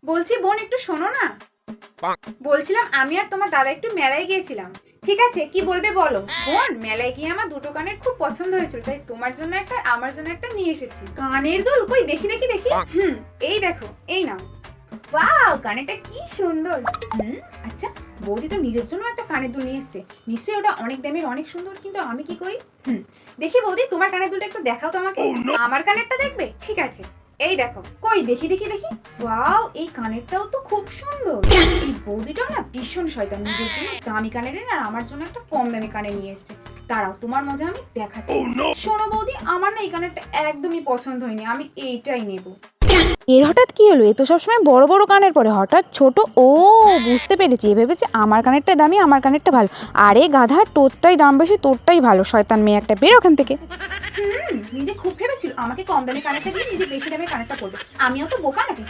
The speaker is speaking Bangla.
বলছি বোন, একটু শোনো না। বলছিলাম আমি আর তোমার দাদা একটু মেলায় গিয়েছিলাম। ঠিক আছে, কি বলবে বলো। বোন, মেলায় গিয়ে আমার দুটো কানের খুব পছন্দ হয়েছিল, তাই তোমার জন্য একটা আমার জন্য একটা নিয়ে এসেছি। কানের দুল কই, দেখি দেখি দেখি। এই দেখো, এই নাও। ওয়াও, কানেরটা কি সুন্দর। আচ্ছা, বৌদি তো নিজের জন্য একটা কানের দুল নিয়ে এসেছে, নিশ্চয়ই ওটা অনেক দামের, অনেক সুন্দর। কিন্তু আমি কি করি? দেখি বৌদি, তোমার কানের দুলটা একটু দেখাও তো আমাকে। আমার কানেরটা দেখবে? ঠিক আছে, এই দেখো। কই, দেখি দেখি দেখি। ওয়াও, এই কানেরটাও তো খুব সুন্দর। এই বৌদিটাও না ভীষণ শয়তান, নিজের জন্য দামি কানের এনে আর আমার জন্য একটা কম দামি কানের নিয়ে এসেছে। দাঁড়াও, তোমার মজা আমি দেখাচ্ছি। শোনো বৌদি, আমার না এই কানেরটা একদমই পছন্দ হয়নি, আমি এইটাই নেব। এর হঠাৎ কি হলো? এ তো সবসময় বড় বড় কানের পরে হঠাৎ ছোট। ও, বুঝতে পেরেছি, এ ভেবেছে আমার কানেরটা দামি, আমার কানেরটা ভালো। আরে গাধা, তোরটাই দাম বেশি, তোরটাই ভালো। শয়তান মেয়ে একটা, বের ওখান থেকে। নিজে খুব ভেবেছিল আমাকে কম দামি কানেরটা দিয়ে নিজে বেশি দামের কানেরটা পরবে। আমিও তো বোকা নাকি?